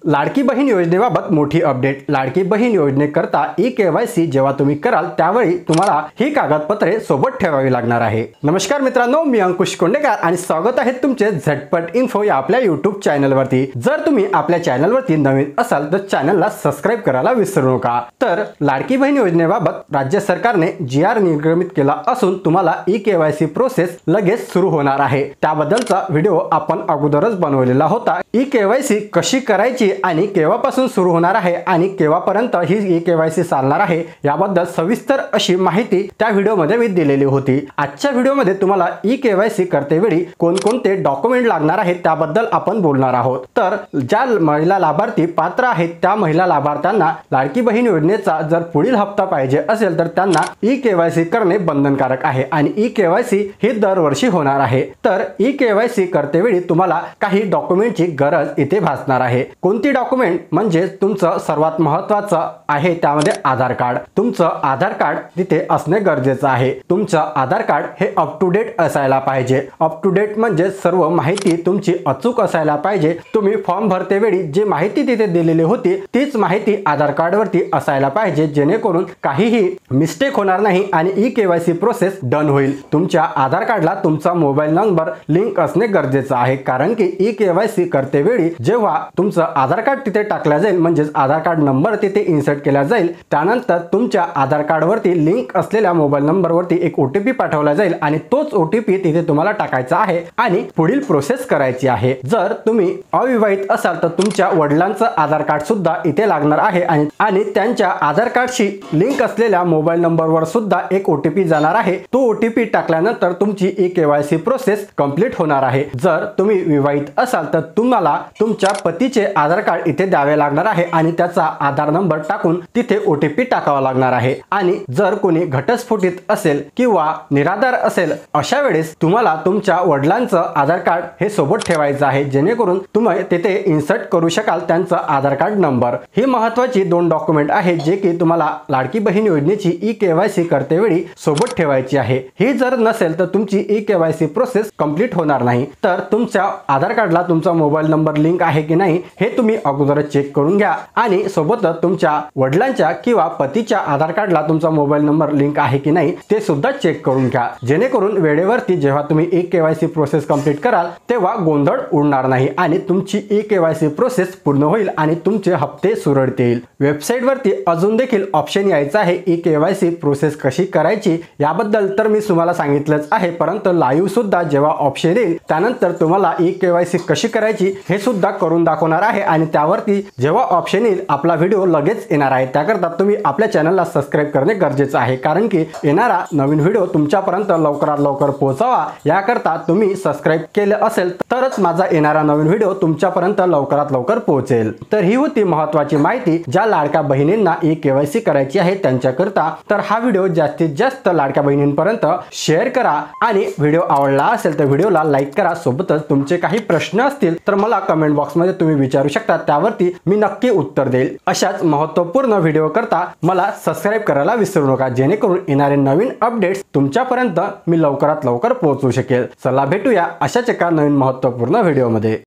लाडकी बहीण योजनेबाबत मोठी update. Ladki Bahin योजनेकरता e-KYC जेव्हा तुम्ही कराल त्यावेळी तुम्हाला ही कागदपत्रे सोबत ठेवावी लागणार आहे। नमस्कार मित्रांनो, मी अंकुश कोंडेकर आणि स्वागत आहे तुमचे झटपट इन्फो या आपल्या YouTube चॅनलवरती। जर तुम्ही आपल्या चॅनलवरती नवीन असाल तर चॅनलला सबस्क्राइब करायला विसरू नका। तर लाडकी बहीण योजनेबाबत राज्य सरकारने GR निर्गमित केला असून तुम्हाला ई-केवायसी प्रोसेस लगेच सुरू होणार आहे। त्याबद्दलचा व्हिडिओ आपण अगोदरच बनवलेला होता। ई-केवायसी कशी करायची आणि केव्हापासून सुरू होणार आहे आणि केव्हापर्यंत ही ई-केवायसी चालणार आहे याबद्दल सविस्तर अशी माहिती त्या व्हिडिओमध्ये मी दिलेली होती। आजच्या व्हिडिओमध्ये तुम्हाला ई-केवायसी करतेवेळी कोणकोणते डॉक्युमेंट लागणार आहेत त्याबद्दल आपण बोलणार आहोत। तर ज्या महिला लाभार्थी पात्र आहेत त्या महिला लाभार्थ्यांना लाडकी बहीण योजनेचा जर पुढील हप्ता पाहिजे असेल तर त्यांना ई-केवायसी करणे बंधनकारक आहे आणि ई-केवायसी ही दरवर्षी होणार आहे। तर ई-केवायसी करतेवेळी तुम्हाला काही डॉक्युमेंटची गरज इथे भासणार आहे। कोणती डॉक्युमेंट म्हणजे तुमचं सर्वात महत्त्वाचं आहे त्यामध्ये आधार कार्ड। तुमचं आधार कार्ड तिथे असणे गरजेचं आहे। तुमचं आधार कार्ड हे अप टू डेट असायला पाहिजे। अप टू डेट म्हणजे सर्व माहिती तुमची अचूक असायला पाहिजे। तुम्ही फॉर्म भरतेवेळी जी माहिती तिथे दिलेली होती तीच माहिती आधार कार्ड वरती असायला पाहिजे, जेणेकरून काहीही मिस्टेक होणार नाही आणि ई-केवायसी प्रोसेस डन होईल। तुमच्या आधार कार्डला तुमचा मोबाईल नंबर लिंक असणे गरजेचं आहे, कारण की ई-केवायसी करतेवेळी जेव्हा तुमचं आधार कार्ड तिथे टाकला जाईल म्हणजे आधार कार्ड नंबर तिथे इन्सर्ट केला जाईल, त्यानंतर तुमच्या आधार कार्ड वरती लिंक असलेल्या मोबाईल नंबर वरती एक OTP पाठवला जाईल आणि तोच OTP तिथे तुम्हाला टाकायचा आहे आणि पुढील प्रोसेस करायची आहे। जर तुम्ही अविवाहित असाल तर तुमच्या वडिलांचं आधार कार्ड सुद्धा इथे लागणार आहे आणि त्यांच्या आधार कार्डशी लिंक असलेल्या मोबाईल नंबरवर सुद्धा एक OTP जाणार आहे। तो OTP टाकल्यानंतर तुमची ई-केवायसी प्रोसेस कंप्लीट होणार आहे। जर तुम्ही विवाहित असाल तर तुम्हाला तुमच्या पतीचे आधार कार्ड इथे द्यावे लागणार आहे आणि त्याचा आधार नंबर टाकून तिथे OTP टाकावा लागणार आहे। आणि जर कोणी घटस्फोटित असेल किंवा निराधार असेल अशा वेळेस तुम्हाला तुमच्या वडिलांचं आधार कार्ड हे सोबत ठेवायचं आहे, जेणेकरून तुम्ही तिथे इन्सर्ट करू शकाल त्यांचा आधार कार्ड नंबर। ही महत्त्वाची 2 डॉक्युमेंट आहेत जे की तुम्हाला लाडकी बहीण योजनेची ई-केवायसी करतेवेळी सोबत ठेवायची आहे। ही जर नसेल तर तुमची ई-केवायसी प्रोसेस कंप्लीट होणार नाही। तर तुमच्या आधार कार्डला तुमचा मोबाईल नंबर लिंक आहे की नाही हे तुम्ही अगोदरच चेक करून घ्या आणि सोबतच तुमच्या वडिलांच्या किंवा पतीच्या आधार कार्डला तुमचा मोबाईल नंबर लिंक आहे की नाही ते सुद्धा चेक करून घ्या, जेणेकरून वेळेवरती जेव्हा तुम्ही ई-केवायसी प्रोसेस कंप्लीट कराल तेव्हा गोंधळ उडणार नाही आणि तुमची ई-केवायसी प्रोसेस पूर्ण होईल आणि तुमचे हप्ते सुरळतील। वेबसाईट वरती अजून देखील ऑप्शन यायचा आहे ई-केवायसी प्रोसेस कशी करायची याबद्दल तर मी तुम्हाला सांगितलंच आहे, परंतु लाईव्ह सुद्धा जेव्हा ऑप्शन येईल त्यानंतर तुम्हाला ई-केवायसी कशी करायची हे सुद्धा करून दाखवणार आहे आणि त्यावरती जेव्हा ऑप्शन येईल आपला व्हिडिओ लगेच येणार आहे। त्याकरता तुम्ही आपल्या चॅनलला सबस्क्राइब करणे गरजेचं आहे, कारण की येणारा नवीन व्हिडिओ तुमच्यापर्यंत लवकरात लवकर पोहोचावा याकरता तुम्ही सबस्क्राइब केले असेल तरच माझा येणारा नवीन व्हिडिओ तुमच्यापर्यंत लवकरात लवकर पोहोचेल। तर ही होती महत्त्वाची माहिती ज्या लाडक्या बहिणींना ई-केवायसी करायची आहे त्यांच्याकरता। तर हा व्हिडिओ जास्तीत जास्त लाडक्या बहिणींपर्यंत शेअर करा आणि व्हिडिओ आवडला असेल तर व्हिडिओला लाईक करा। सोबतच तुमचे काही प्रश्न असतील तर मला कमेंट बॉक्समध्ये तुम्ही विचारू शकता, त्यावरती मी नक्की उत्तर देईल। अशाच महत्त्वपूर्ण व्हिडिओ करता मला सबस्क्राइब करायला विसरू नका, जेणेकरून येणारे नवीन अपडेट्स तुमच्यापर्यंत मी लवकरात लवकर पोहोचू शकेल। चला भेटूया अशाच एका नवीन महत्त्वपूर्ण व्हिडिओमध्ये।